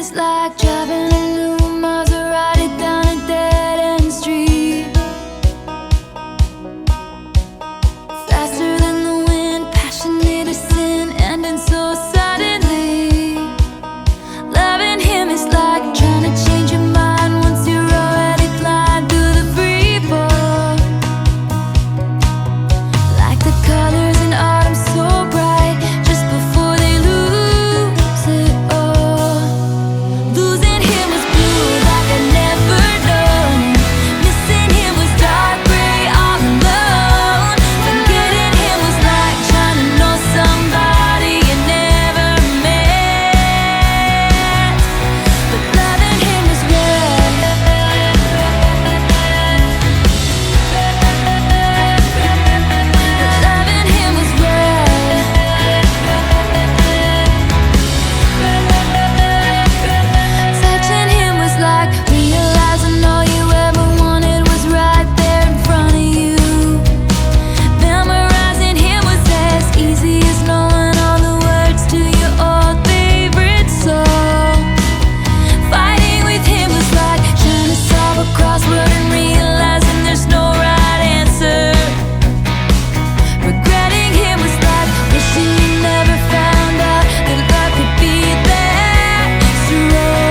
is like driving a new Maserati down a dead-end street. Faster than the wind, passionate as sin, ending so suddenly. Loving him is like trying to change your mind once you're already flying through the free fall. Like the colors in autumn so bright, just before they lose it all. Losing him was blue like I'd never known. Missing him was dark gray all alone. Forgetting him was like trying to know somebody you never met. But loving him was red. Loving him was red. Touching him was like realizing all you ever wanted was right there in front of you. Memorizing him was as easy as knowing all the words to your old favorite song. Fighting with him was like trying to solve a crossword and realizing there's no right answer. Regretting him was like wishing you never found out that love could be that strong.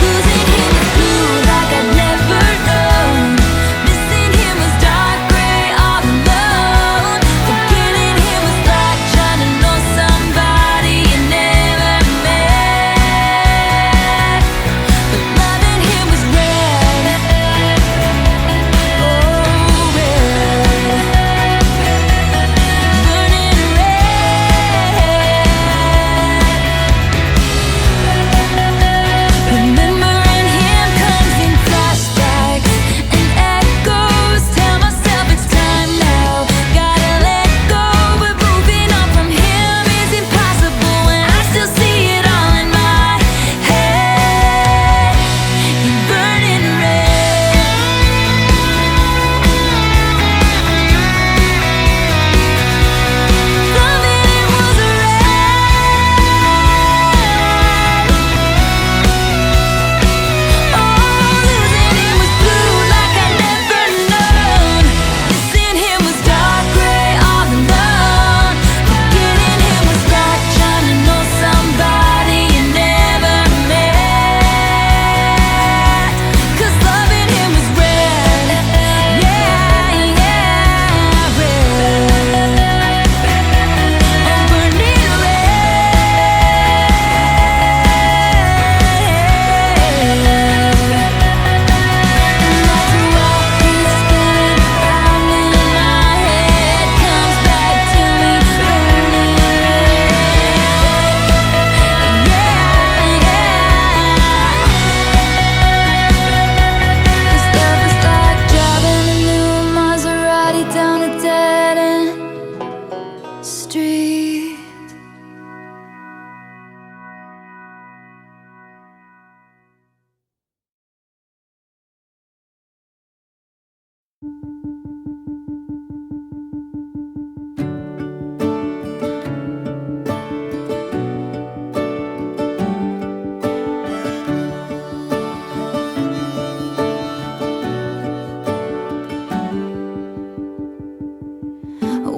Losing him was blue like I'd never known. Missing him was dark gray all alone. Forgetting him was like trying to know somebody you never met. But loving him was red. Oh, red. Burning red. Remembering him comes in flashbacks and echoes. Tell myself it's time now. Gotta let go, but moving on from him is impossible when I still see it all in my head. You're burning red. Loving him was red. Oh, losing him was blue like I'd never known. Missing him was dark gray all alone. Forgetting him was like trying to know somebody you never met. 'Cause loving him was red. Yeah, yeah, red. Oh, burning down a dead-end street.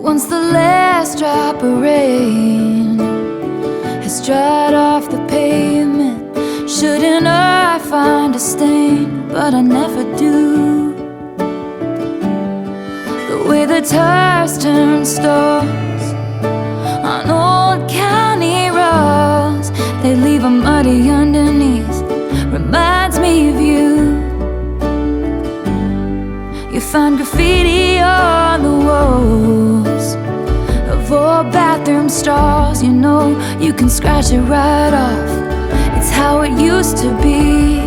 Once the last drop of rain has dried off the pavement, shouldn't I find a stain? But I never do. The way the tires turn stars on old county roads, they leave a muddy underneath, reminds me of you. You find graffiti on the walls of old bathroom stalls. You know you can scratch it right off. It's how it used to be.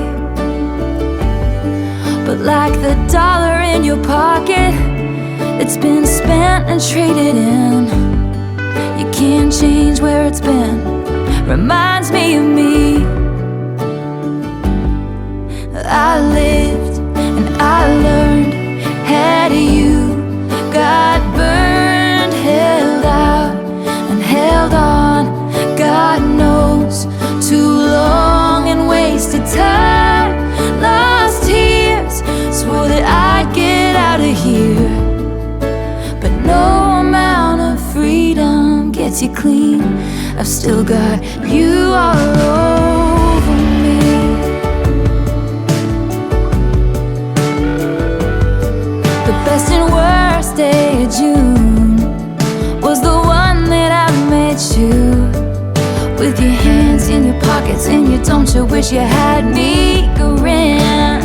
But like the dollar in your pocket, it's been spent and traded in. You can't change where it's been. Reminds me of me. I lived and I learned. Had you got burned, held out and held on, God knows, too long. gets you clean, I've still got you all over me. The best and worst day of June was the one that I met you. With your hands in your pockets and you don't you wish you had me grin.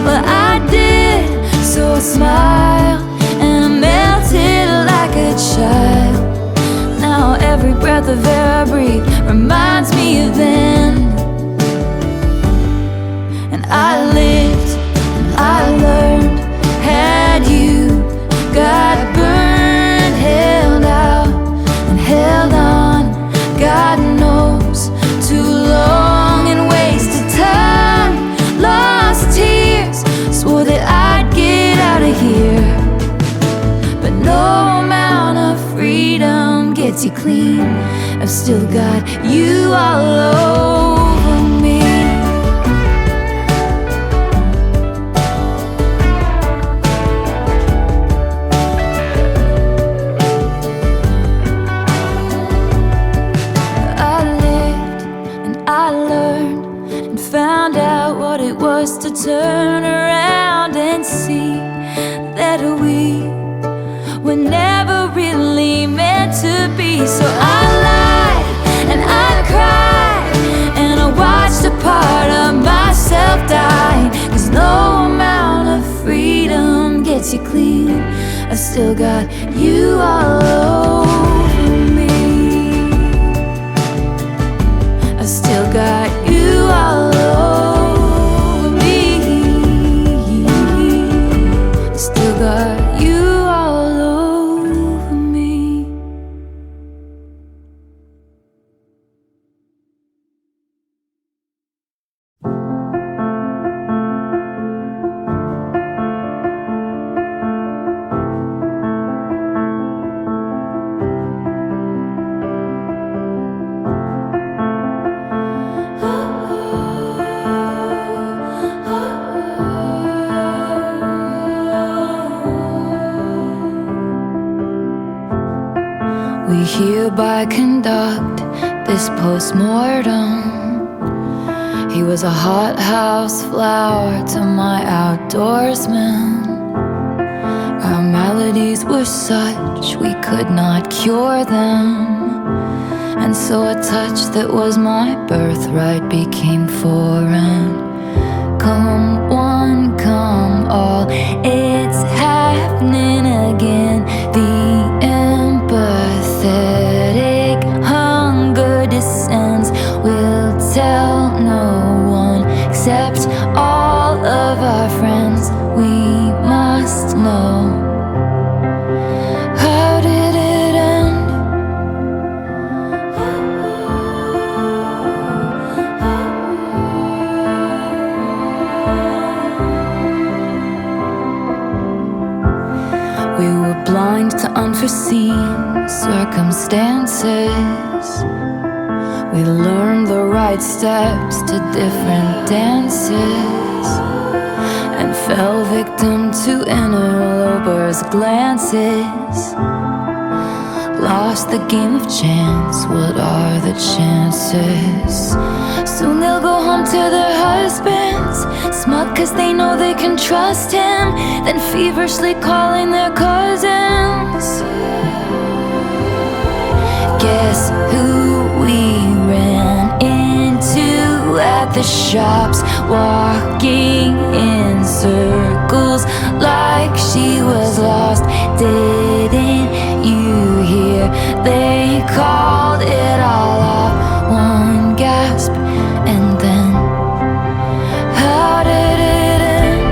Well, I did, so I smiled and I melted like a child. Now every breath of air I breathe reminds me of then. And I lived and I learned, had you, got burned, held out and held on, God knows, too long and wasted time, lost tears, swore that I'd get out of here. But no amount of freedom gets you clean, I've still got you all over me. I lived and I learned and found out what it was to turn around and see that we were never really meant to be. So I lied and I cried and I watched a part of myself die. 'Cause no amount of freedom gets you clean, I've still got you all over me. I've still got you all over me. I've still got you all over me. We hereby conduct this post-mortem. He was a hothouse flower to my outdoorsman. Our maladies were such we could not cure them, and so a touch that was my birthright became foreign. Come one, come all, it's happening again. The empathetic hunger descends. We'll tell no one except all of our friends. We must know. How did it end? We were blind to unforeseen circumstances. We learned the right steps to different dances and fell victim to interlopers' glances. Lost the game of chance, what are the chances? Soon they'll go home to their husbands, smug 'cause they know they can trust him, then feverishly calling their cousins. Guess who we ran into at the shops, walking in circles like she was lost. Didn't you hear? They called it all off. One gasp and then, how did it end?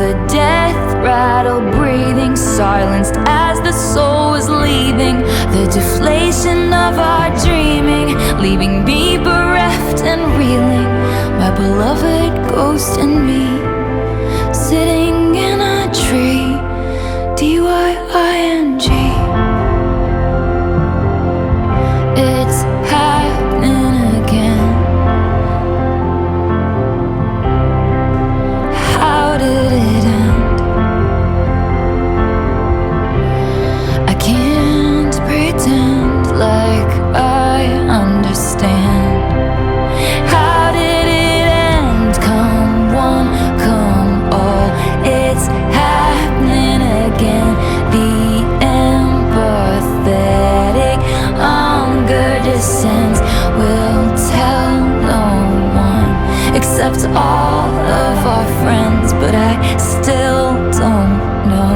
The death rattle breathing silenced as the soul was leaving. The deflation of our dreaming, leaving me bereft and reeling, my beloved ghost and me, sitting in a tree, D-Y-I-N-G. It's happening again. How did it end? I can't pretend like I understand. How did it end? Come one, come all. It's happening again. The empathetic hunger descends. We'll tell no one except all of our friends, but I still don't know.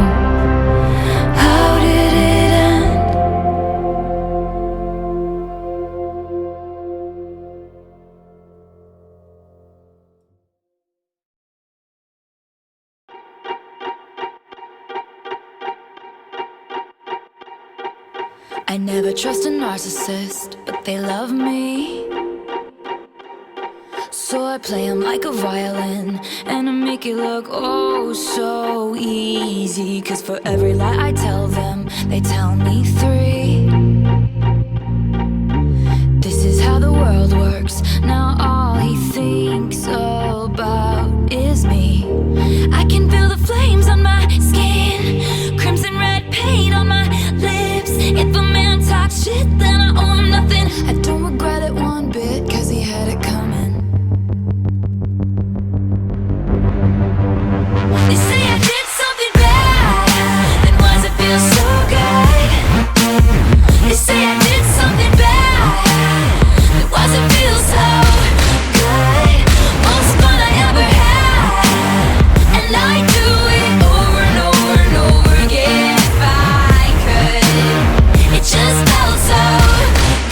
How did it end? I never trust a narcissist, but they love me. So I play them like a violin, and I make it look oh so easy. Cause for every lie I tell them, they tell me 3. This is how the world works. Now all he thinks about is me. I can feel the flames on my skin, crimson red paint on my lips. If a man talks shit, then I owe him nothing. I don't regret it one bit, cause he had it coming. They say I did something bad, then why does it feel so good? They say I did something bad, then why does it feel so good? Most fun I ever had, and I do it over and over and over again if I could. It just felt so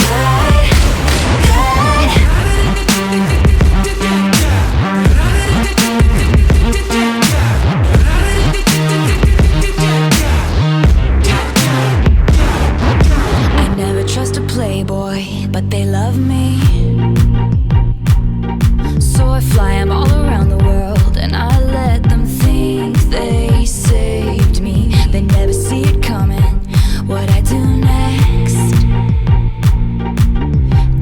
good, good. I never trust a playboy, but they love me. So I fly them all around the world, and I let them think they saved me. They never see it coming, what I do next.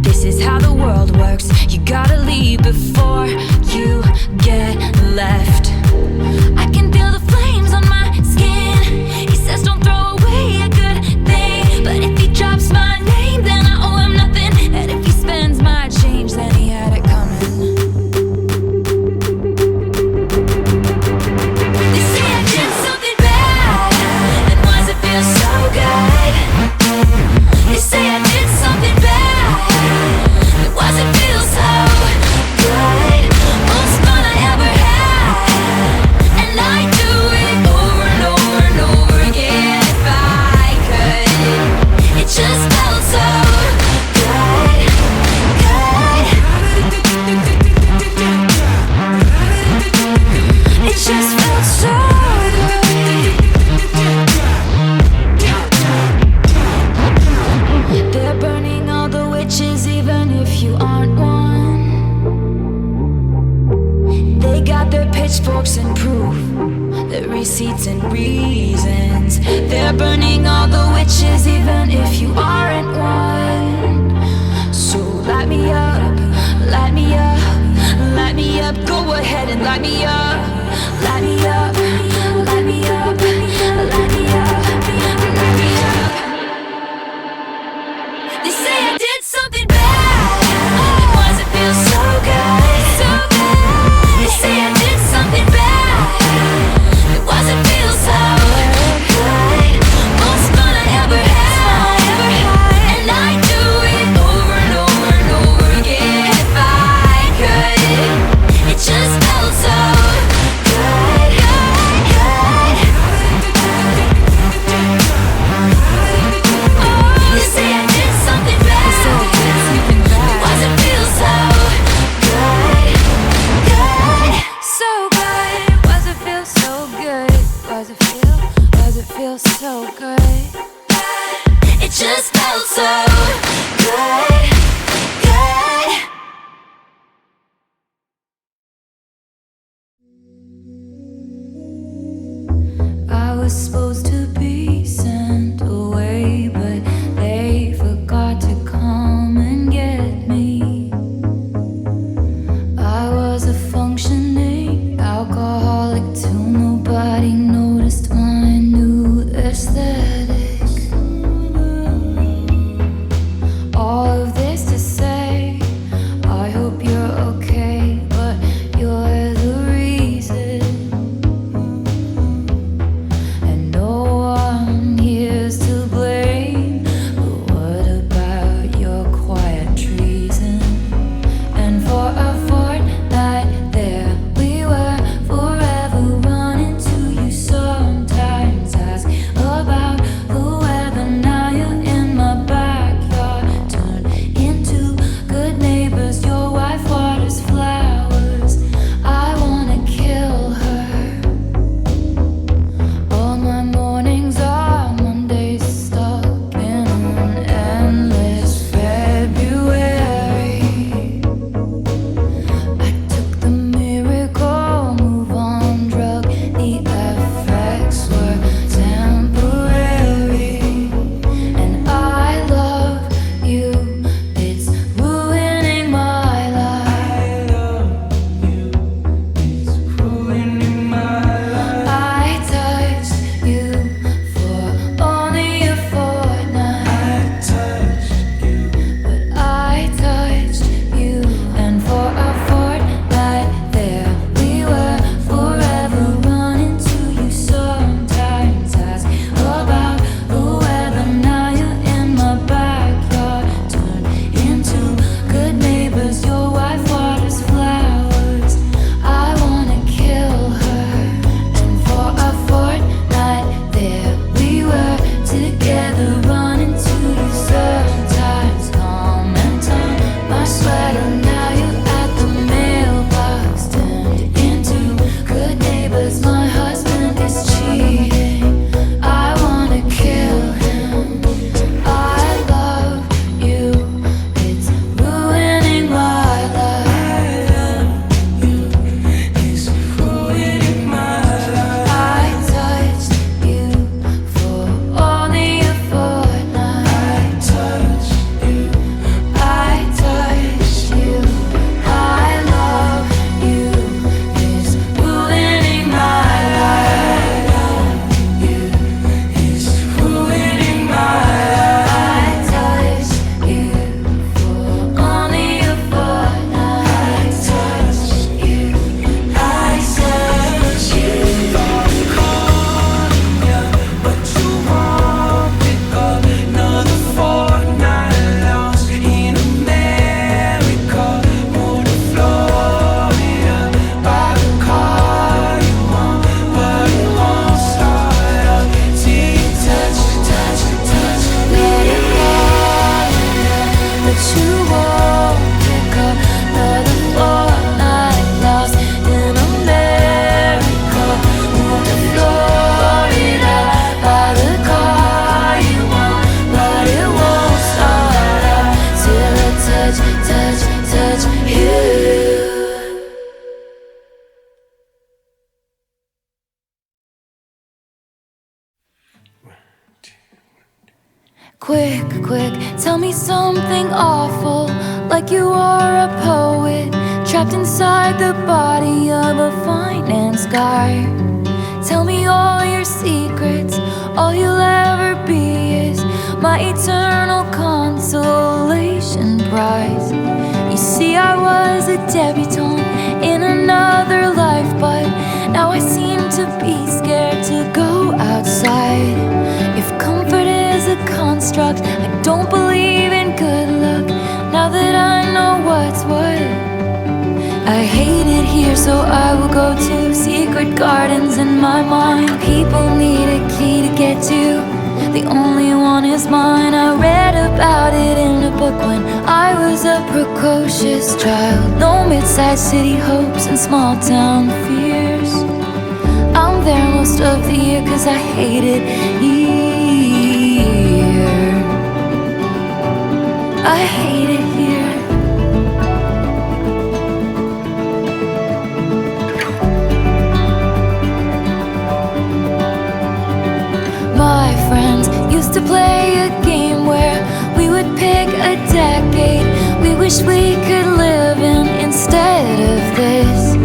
This is how the world works. You gotta leave before you get left. I can feel the flames on my skin. He says don't throw away a good thing, but if he drops my name, then I owe him nothing. And if he spends my change, then he had it coming. They say I did something bad, then why does it feel so good? They say I did something bad, then why does it feel so good? Most fun I ever had, and I do it over and over and over again if I could. It just felt so good, good. It just felt so good. They're burning all the witches even if you aren't one. They got their pitchforks and proof, their receipts and reasons. They're burning all the witches even if you aren't one. So light me up, light me up, light me up. Go ahead and light me up, light me up, light me up, light me up, light me up. They say I did something bad, then why does it feel so good? So good. They say I did something bad, then why does it feel so good? Most fun I ever had, and Quick, quick, tell me something awful, like you are a poet, trapped inside the body of a finance guy. Tell me all your secrets, all you'll ever be is my eternal consolation prize. You see, I was a debutante in another life, but now I seem to be scared to go outside. If comfort is a construct, I don't believe in good luck, now that I know what's what. I hate it here, so I will go to secret gardens in my mind. People need a key to get to, the only one is mine. I read about it in a book when I was a precocious child. No mid-sized city hopes and small town fears. I'm there most of the year 'cause I hate it here. I hate it here. My friends used to play a game where we would pick a decade we wish we could live in instead of this.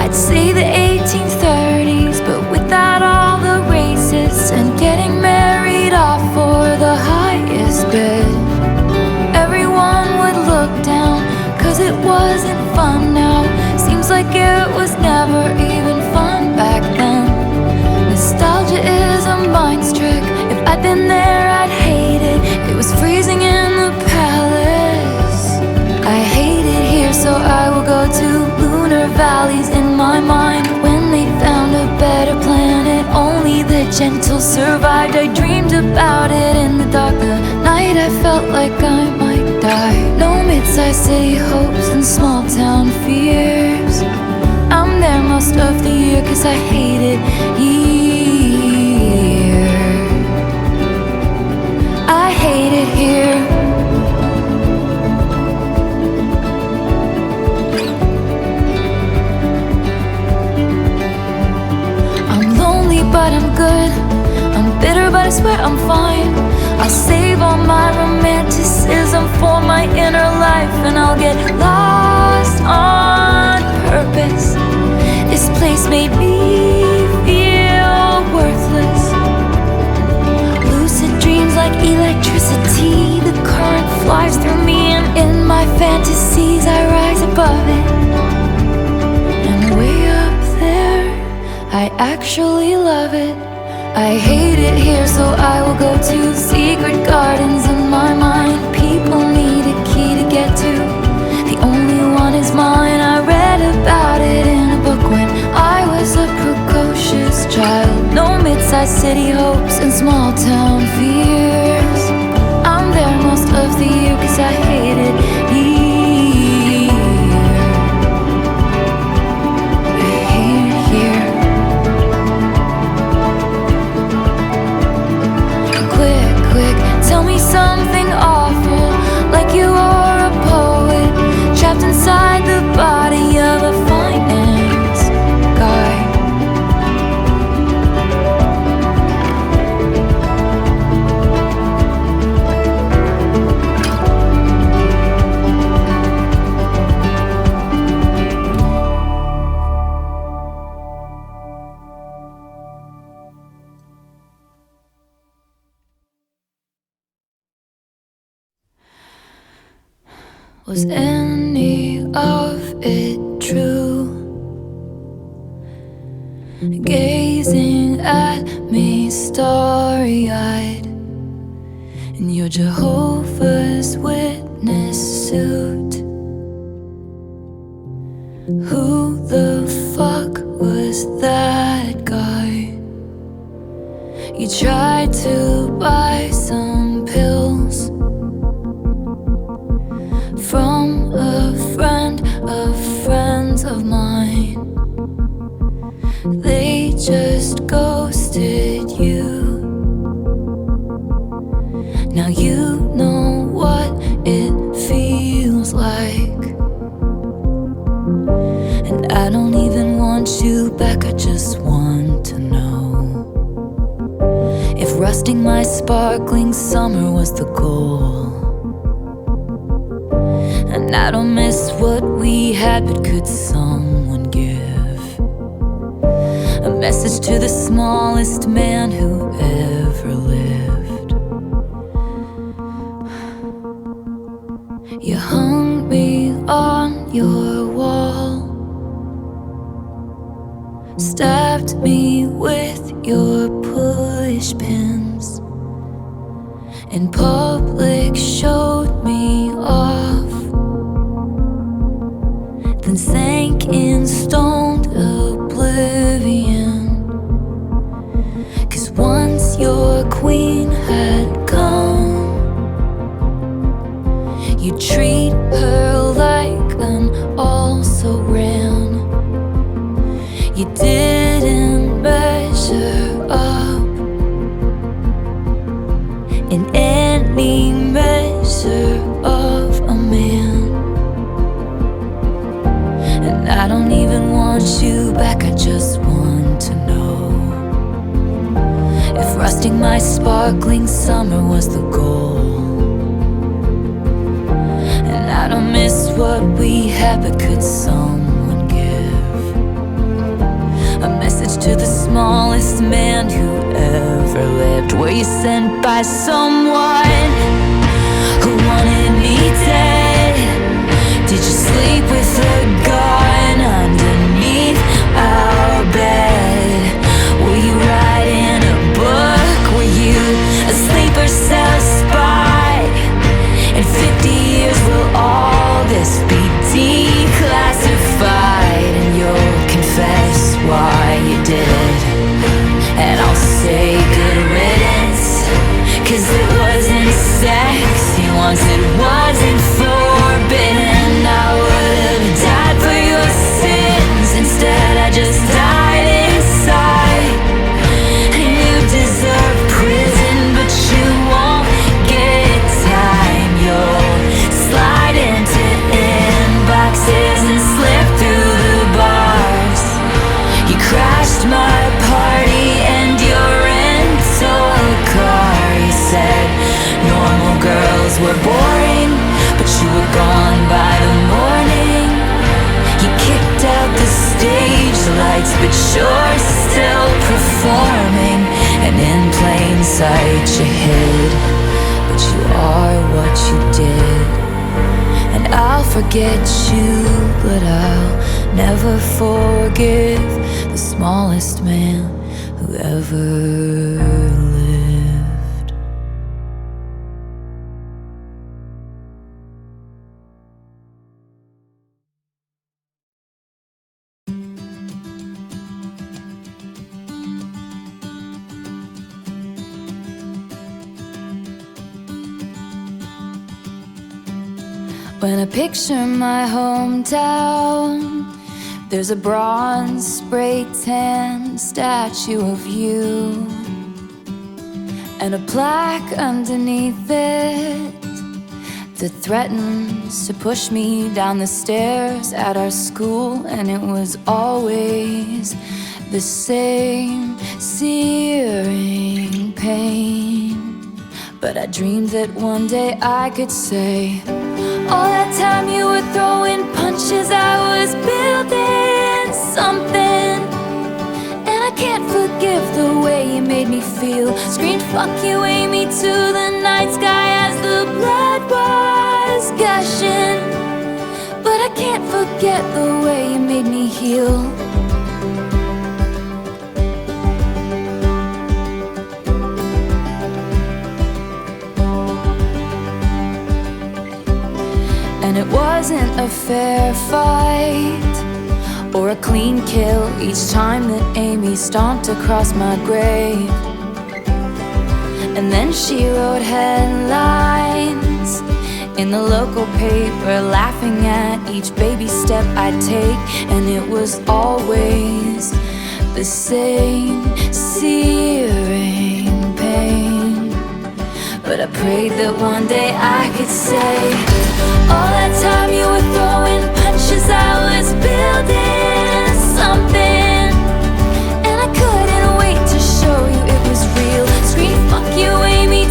I'd say the 1830s, but without all the racists and getting married off for the highest bid. Everyone would look down 'cause it wasn't fun now. Seems like it was never even fun back then. Nostalgia is a mind's trick. If I'd been there, I'd hate it. It was freezing in the palace. I hate it here, so I will go to lunar valleys in my mind. When they found a better planet, only the gentle survived. I dreamed about it in the dark. The night I felt like I might die. No mid-sized city hopes and small town fears. I'm there most of the year 'cause I hate it here. I hate it here. I'm lonely but I'm good, I'm bitter but I swear I'm fine. I'll save all my romanticism for my inner life, and I'll get lost on purpose. This place made me feel worthless. Lucid dreams like electricity, the current flies through me, and in my fantasies I rise above it. And way up there, I actually love it. I hate it here, so I will go to secret gardens in my mind. People need a key to get to, the only one is mine. I read about it in a book when I was a precocious child. No mid-sized city hopes and small town fears. I'm there most of the year 'cause I hate it here. I hate it here. Quick, quick, tell me something awful, like you are a poet, trapped inside the body of a finance guy. Was any of it true? Gazing at me starry-eyed in your Jehovah's Witness suit. Who the fuck was that guy? You tried to buy some pills from a friend of friends of mine. They just ghosted you. Now you know what it feels like. And I don't even want you back, I just want to know if rusting sparkling summer was the goal. And I don't miss what we had, but could someone give a message to the smallest man who ever lived? You hung me on your wall, stabbed me with your push pins, in public showed me off, then sank in stoned oblivion. 'Cause once your queen had gone, you treat her like an also-ran. You didn't measure up in any measure of a man. And I don't even want you back, I just want to know if rusting my sparkling summer was the goal. And I don't miss what we had, but could someone give a message to the smallest man who ever lived? Were you sent by someone who wanted me dead? Did you sleep with a gun underneath our bed? Were you writing a book? Were you a sleeper cell spy? In 50 years will all this be declassified, and you'll confess why you did it, and I'll say good riddance. 'Cause it wasn't sex you wanted, wasn't forbidden. I would've died for your sins, instead I just died inside. And you deserve prison, but you won't get time. You'll slide into inboxes and slip through the bars. You crashed my party and your rental car. You said normal girls were boring, but you were gone by the morning. You kicked out the stage lights, but you're still performing. And in plain sight you hid, but you are what you did. And I'll forget you, but I'll never forgive the smallest man who ever lived. When I picture my hometown, there's a bronze spray tan statue of you, and a plaque underneath it that threatens to push me down the stairs at our school. And it was always the same searing pain, but I dreamed that one day I could say, all that time you were throwing punches, I was building something. And I can't forgive the way you made me feel. Screamed fuck you, Amy, to the night sky as the blood was gushing. But I can't forget the way you made me heal. And it wasn't a fair fight or a clean kill each time that Amy stomped across my grave. And then she wrote headlines in the local paper, laughing at each baby step I'd take. And it was always the same searing pain, but I prayed that one day I could say, all that time you were throwing punches, I was building something. And I couldn't wait to show you it was real. Scream fuck you, Amy,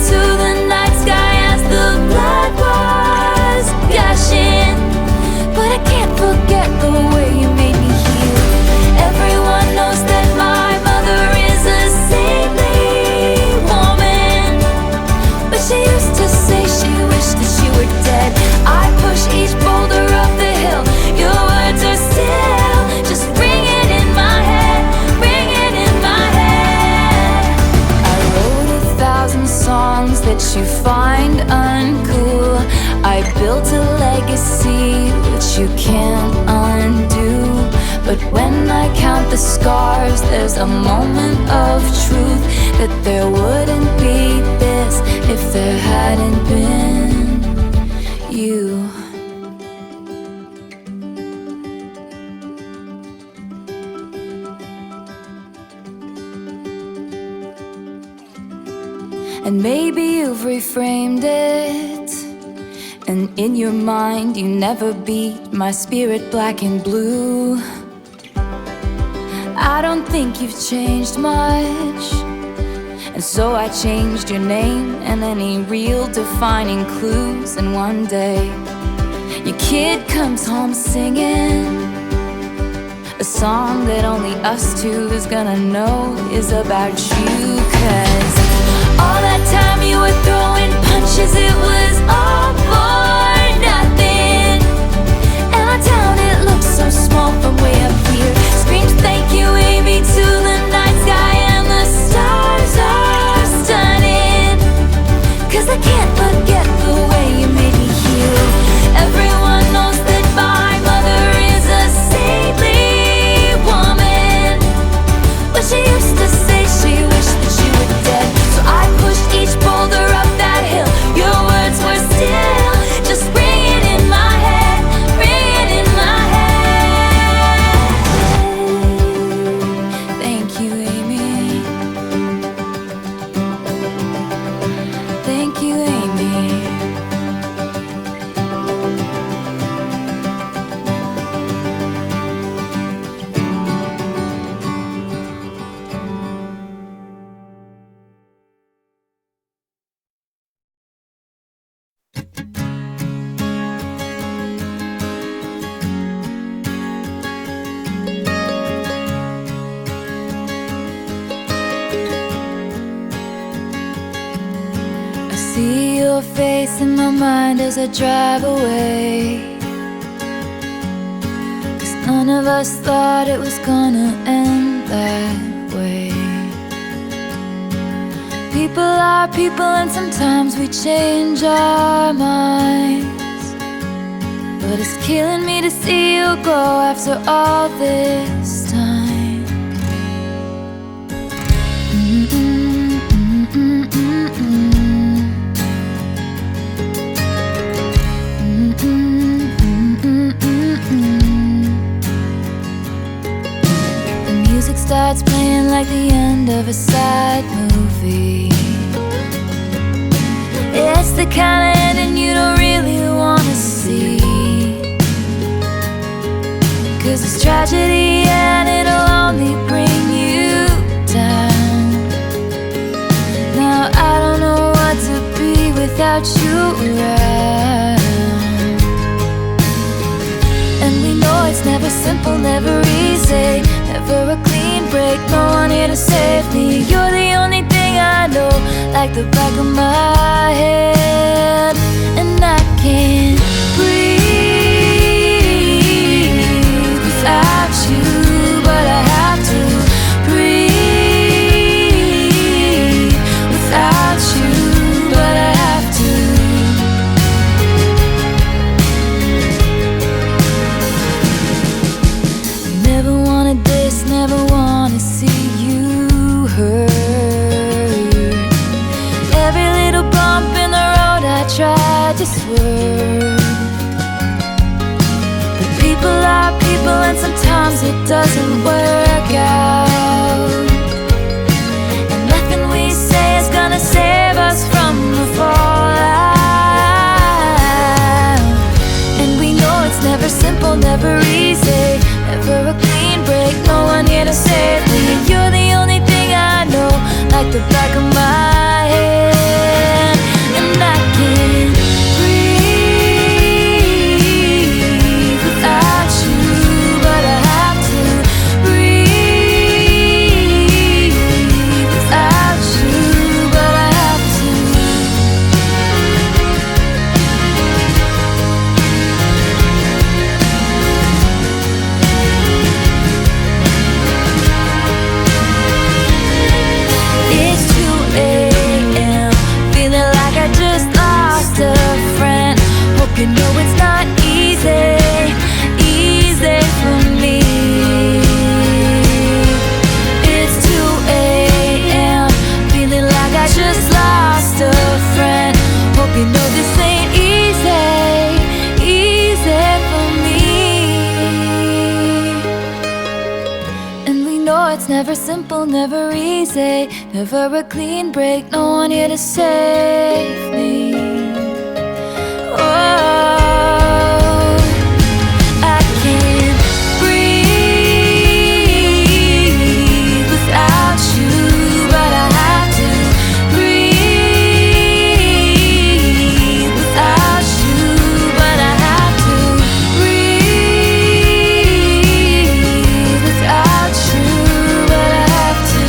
there's a moment of truth, that there wouldn't be this if there hadn't been you. And maybe you've reframed it, and in your mind you never beat my spirit black and blue. I don't think you've changed much, and so I changed your name and any real defining clues. And one day your kid comes home singing a song that only us two is gonna know is about you. 'Cause all that time you were throwing punches, it was all for nothing. And our town, it looks so small from way up here. Screams thank you, IMee, to the night sky, and the stars are stunning. 'Cause I can't forget the way you made me feel. Everyone knows that my mother is a saintly woman, but she used to say she wished that you were dead. So I pushed each boulder up that hill. Your words were still just ringing in my head, ringing in my head. Thank you, IMee. Thank you, IMee. I see your face in my mind as I drive away. 'Cause none of us thought it was gonna end that way. People are people, and sometimes we change our minds, but it's killing me to see you go after all this time. The music starts playing like the end of a sad movie. It's the kind of ending you don't really wanna see, 'cause it's tragedy and it'll only bring you down. Now I don't know what to be without you around. And we know it's never simple, never easy, never a clean break, no one here to save me. You're the only thing I know, like the back of my head. And I can't breathe without you, but I have to breathe without you, but I have to. Never wanted this, never wanna see you hurt. Every little bump in the road I tried to swerve. But people are people, and sometimes it doesn't work out. And nothing we say is gonna save us from the fallout. And we know it's never simple, never easy, never a clean break, no one here to save me. You're the only thing I know, like the back of my head. And I can't breathe without you, but I have to breathe without you, but I have to. It's 2 a.m., feeling like I just lost a friend. Hope you know it's not easy, easy for me. never simple, never easy, never a clean break, no one here to save me. Oh, I can't breathe without you, but I have to breathe without you, but I have to breathe without you, but I have to.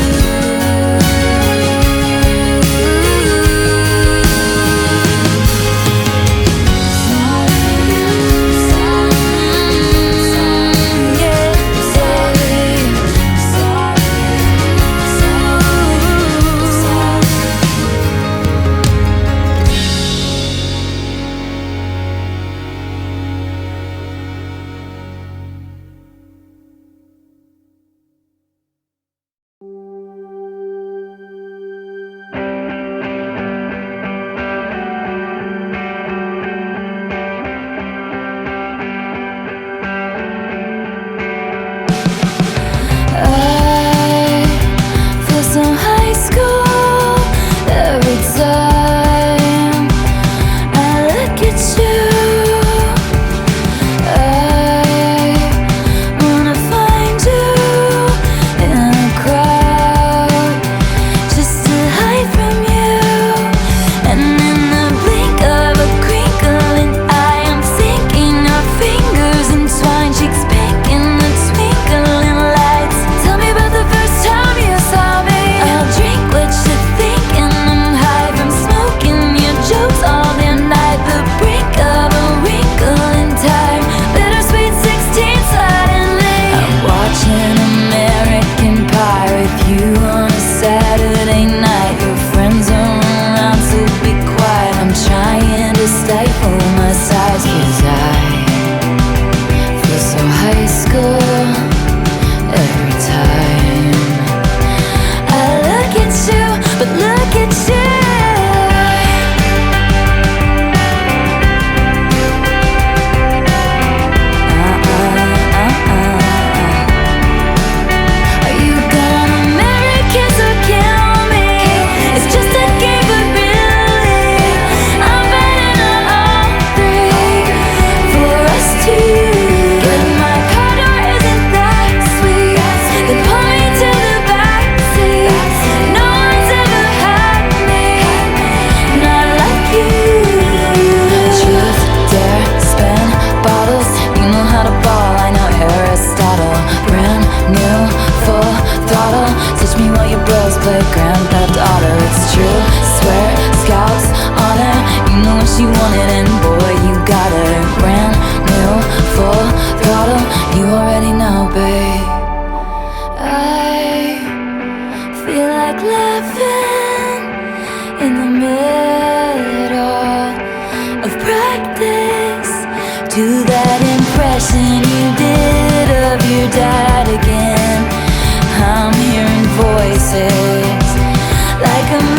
I'm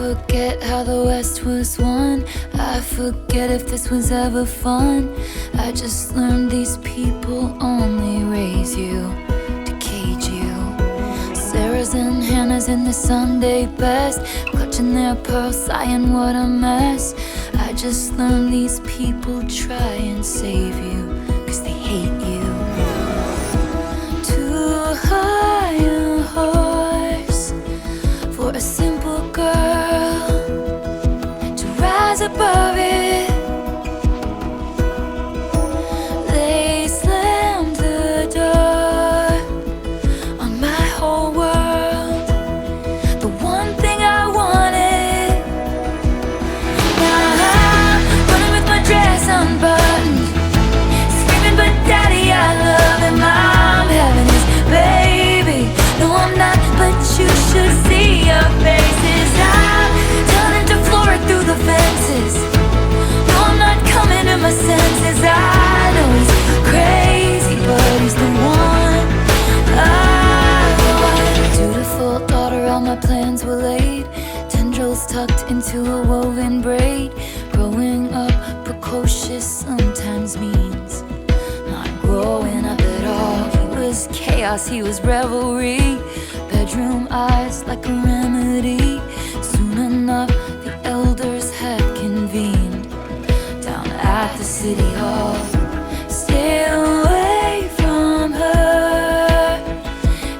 forget how the West was won. I forget if this was ever fun. I just learned these people only raise you to cage you. Sarah's and Hannah's in the Sunday best, clutching their pearls, sighing what a mess. I just learned these people try and save you, 'cause they hate you. Too high a horse for a simple girl to rise above it. They slammed the door on my whole world, the one thing I wanted. Now I'm running with my dress unbuttoned, screaming, but daddy, I love him. I'm having his baby. No, I'm not, but you should see your faces. I'm turning to floor through the fences. No, I'm not coming to my senses. I know he's crazy, but he's the one I want. Dutiful daughter, all my plans were laid, tendrils tucked into a woven braid. Growing up precocious sometimes means not growing up at all. He was chaos, he was revelry, bedroom eyes like a remedy. Soon enough, the elders had convened down at the city hall. Stay away from her.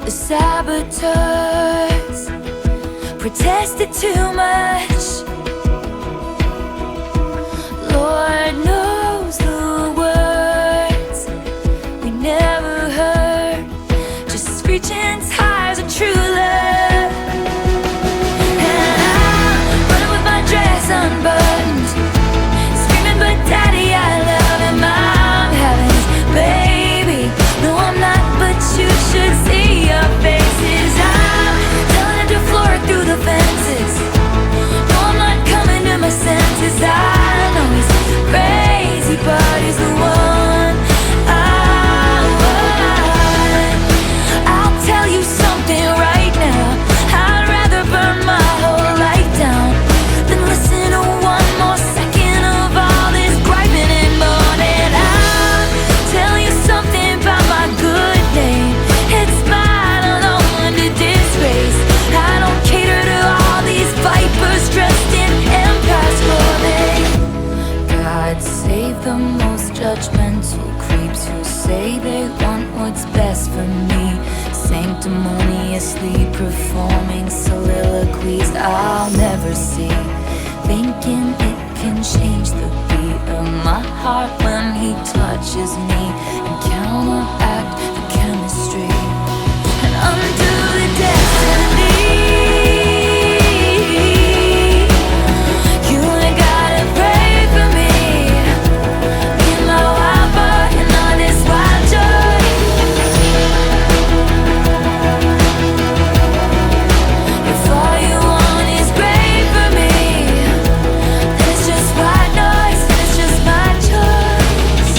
The saboteurs protested too much. Lord knows the words we never heard, just screeching tires of true love. And I'm running with my dress unbuttoned, screaming, but daddy, I love him. I'm having his baby. No, I'm not, but you should see your faces. I'm telling it to floor through the fences. No, I'm not coming to my senses. I know he's crazy, but he's the one I want. I'll tell you something right now. I'd rather burn my whole life down than listen to one more second of all this griping and moaning. I'll tell you something about my good name. It's mine alone to disgrace. I don't cater to all these vipers dressed in empire's clothing. God save the most judgmental creeps who say they want what's best for me, sanctimoniously performing soliloquies I'll never see, thinking it can change the beat of my heart when he touches me and counteract the chemistry and undo the destiny. You ain't gotta pray for me, in my wild boy and all this wild joy. If all you want is great for me, then it's just white noise, and it's just my choice.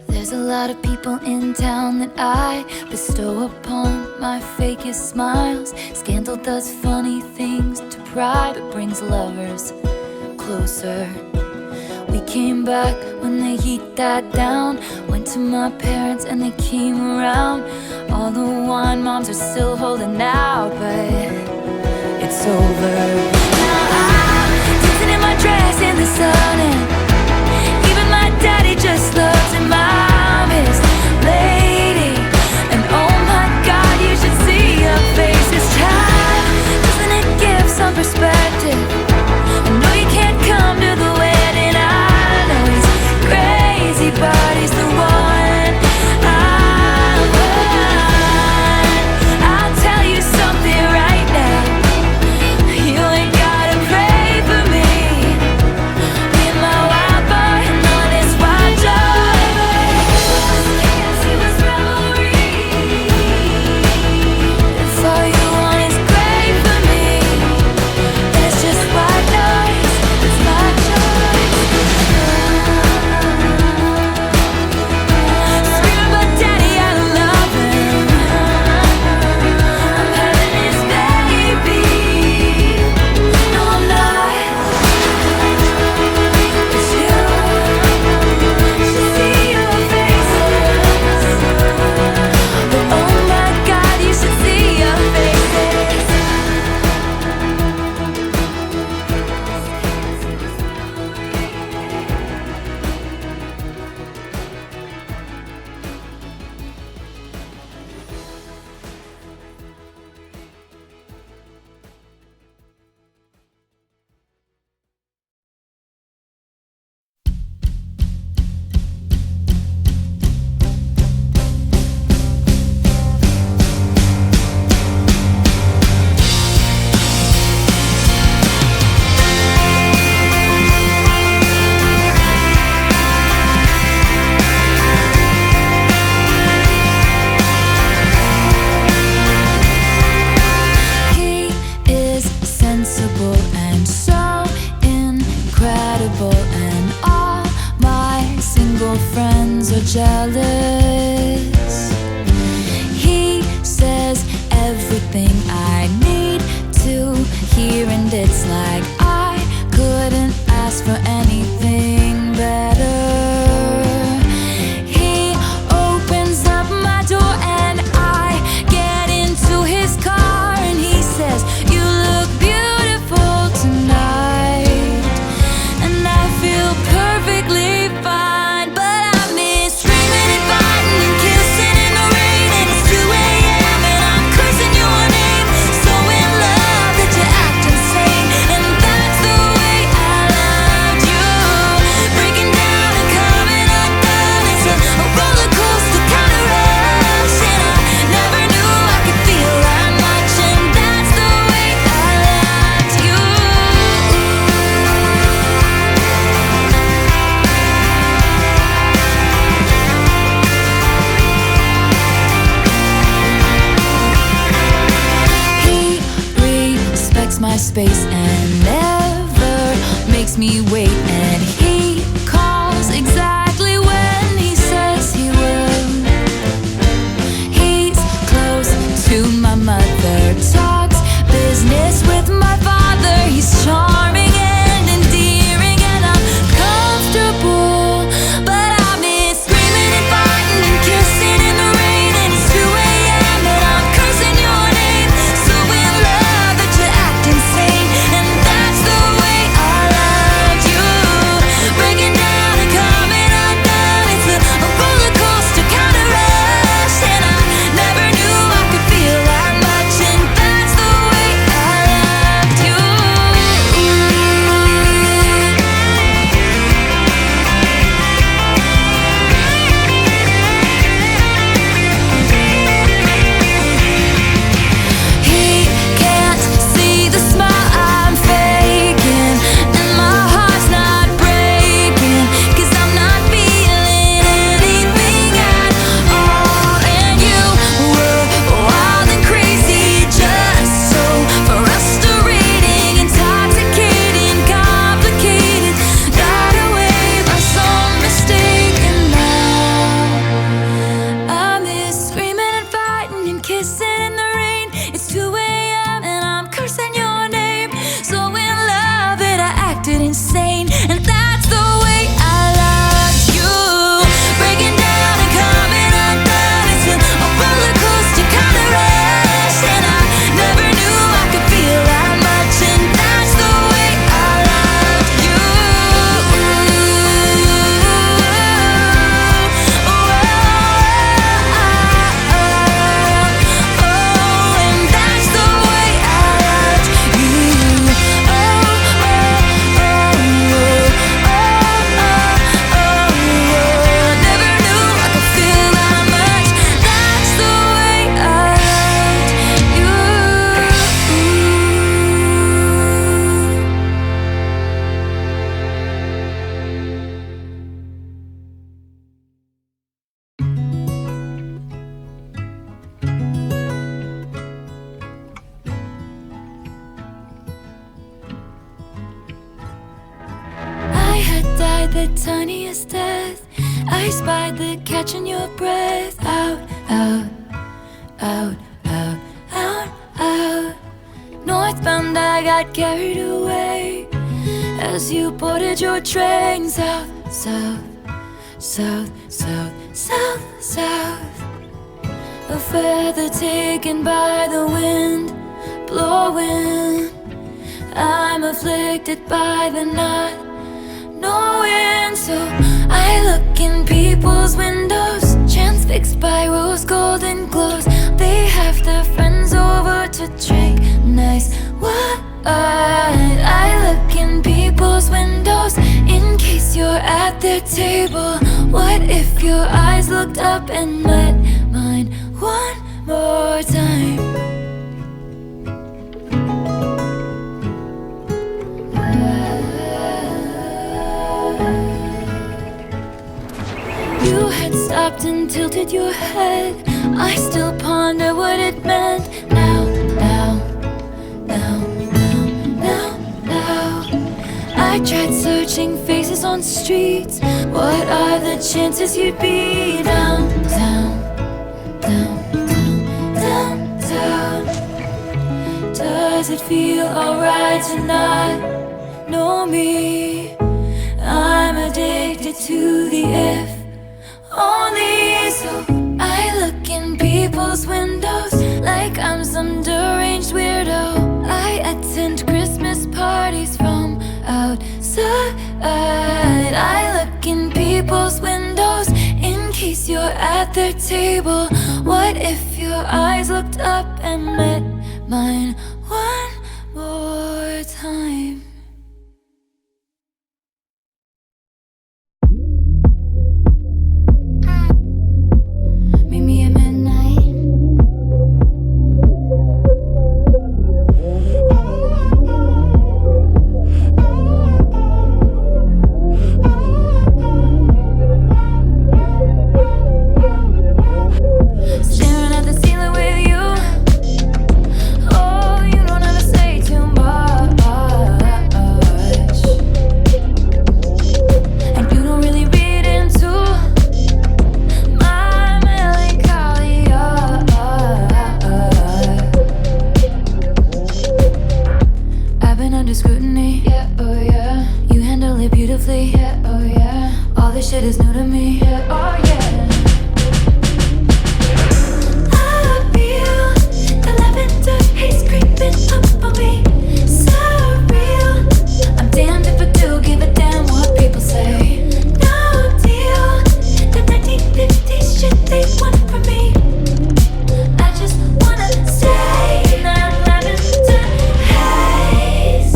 There's a lot of people in town that I bestow upon my fakest smiles. Scandal does funny things to pride, but brings lovers closer. We came back when they heat that down, went to my parents and they came around. All the wine moms are still holding out, but it's over. Now I'm dancing in my dress in the sun, and even my daddy just loves him. I'm his lady, and oh my God, you should see your face. It's time, doesn't it give some perspective? I know you can't come to the wedding. I know he's crazy, but he's the one I want. I'll tell you something right now. You ain't my space and never makes me wait. And he calls exactly when he says he will. He's close to my mother, talks business with my father. He's charming and endearing, and I'm comfortable, but I miss screaming and fighting and kissing in the rain. And it's 2 a.m. and I'm cursing your name, so in love that you act insane. And that's the way I loved you, breaking down and coming undone. It's a roller coaster kind of rush, and I never knew I could feel that much. And that's the way I loved you. He can't see the smile I'm faking, and my heart's not breaking, 'cause I'm not feeling anything at all. And you were wild and crazy, just so frustrating, intoxicating, complicated, got away by some mistake. And now I miss screaming and fighting and kissing in the rain. It's 2 a.m. and I'm cursing your name, so in love that I acted insane. And that's the way I loved you, breaking down and coming undone. It's a roller coaster kind of rush, and I never knew I could feel that much. And that's the way I loved you. And that's the way I loved you. Never knew I could feel that much. That's the way I loved you. I had died the tiniest death. I spied the catch in your breath. Out, out, out, out, out, out. Northbound I got carried away as you boarded your train. South, south, south, south, south, south. A feather taken by the wind, blowing. I'm afflicted by the not knowing, so I look in people's windows, transfixed by rose golden glows. They have their friends over to drink nice wine. I look in people's windows in case you're at their table. What if your eyes looked up and met mine one more time? You had stopped and tilted your head. I still ponder what it meant. Now, now, now, now, now, now. I tried searching faces on streets. What are the chances you'd be down, down, down, down, down, down? Does it feel alright to not know me? I'm addicted to the if only, so I look in people's windows like I'm some deranged weirdo. I attend Christmas parties from outside. I look in people's windows in case you're at their table. What if your eyes looked up and met mine one more time? Meet me at midnight. Staring at the ceiling with you. Oh, you don't ever say too much. me. Yeah, oh yeah. You handle it beautifully. Yeah, oh yeah. All this shit is new to me. Yeah, oh yeah. I feel the lavender haze creeping up on me. So real. I'm damned if I do give a damn what people say. No deal. The 1950s shit they want from me. I just wanna stay in that lavender haze.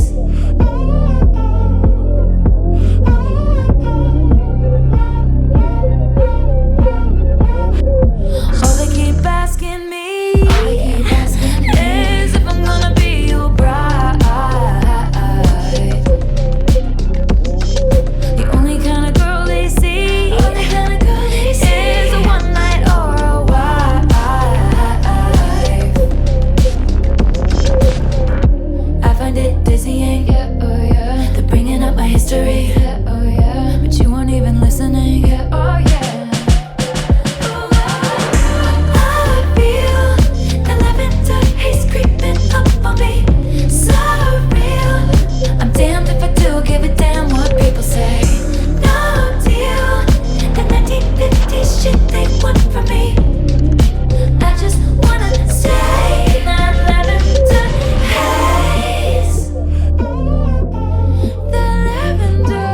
All they keep asking me is if I'm gonna be your bride. The only kind of girl they see is a one night or a wife. I find it dizzying, yeah, oh yeah. They're bringing up my history, yeah, oh yeah. But you weren't even listening, yeah, oh yeah. I feel the lavender haze creeping up on me. So real. I'm damned if I do give a damn what people say. No deal. The 1950s shit they want from me. I just wanna stay in that lavender haze. The lavender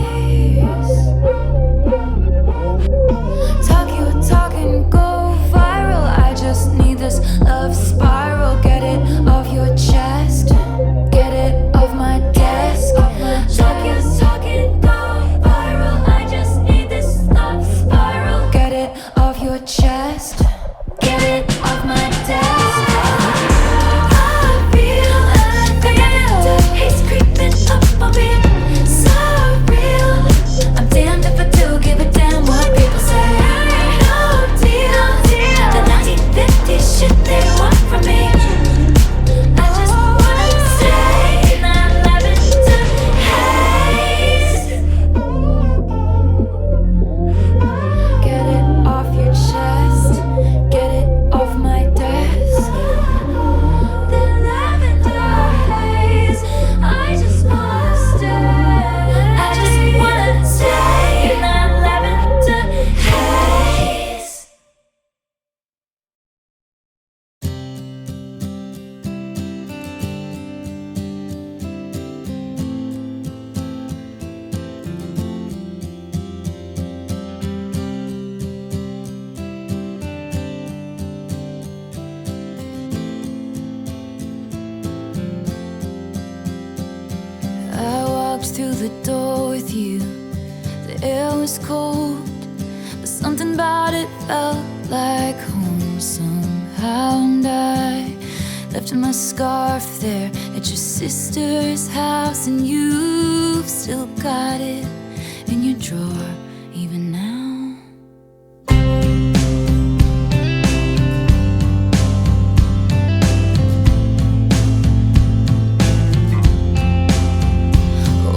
haze. Talk your talk and go viral. I just need this love spiral. Get it off your chest. Get it off my desk. Talk your talk and go viral. I just need this love spiral. Get it off your chest. Get it off my desk. I feel the lavender haze creeping up on me. So real. I'm damned if I do give a damn what people say. No deal. The 1950s shit they want from me. I just wanna stay in that lavender haze. Get it off your chest. Get it off my desk. The lavender haze. I just wanna stay. I just wanna stay in that lavender haze. I walked through the door with you. The air was cold, but something about it felt like home somehow. And I left my scarf there at your sister's house, and you've still got it in your drawer even now.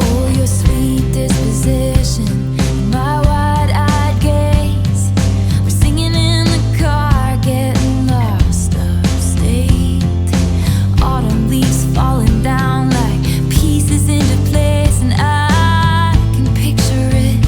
Oh, your sweet disposition and my wide-eyed gaze. We're singing in the car, getting lost upstate. Autumn leaves falling down like pieces into place, and I can picture it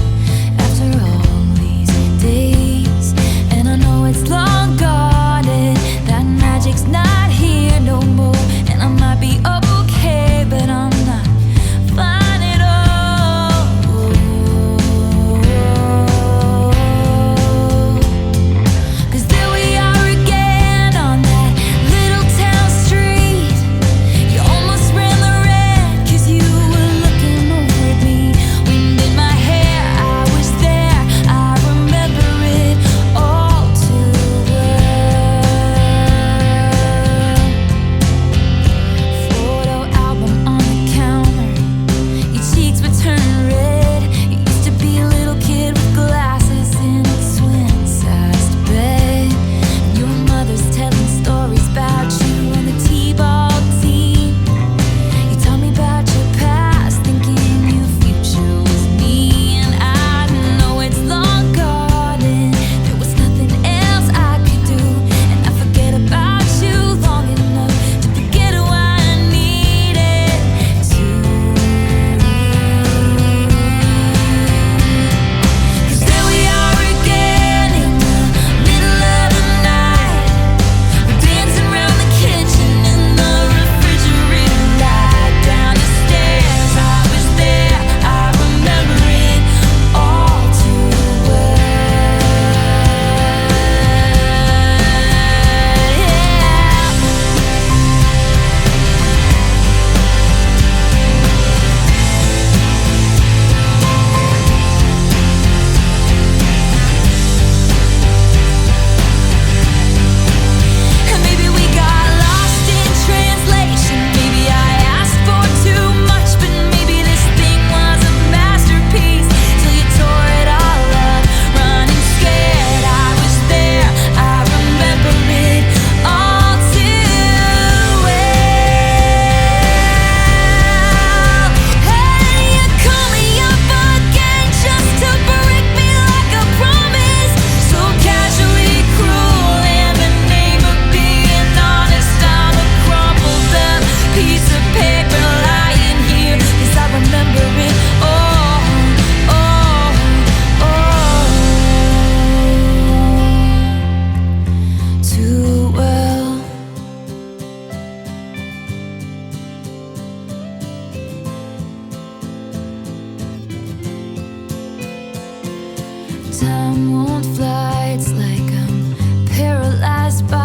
time won't fly. It's like I'm paralyzed by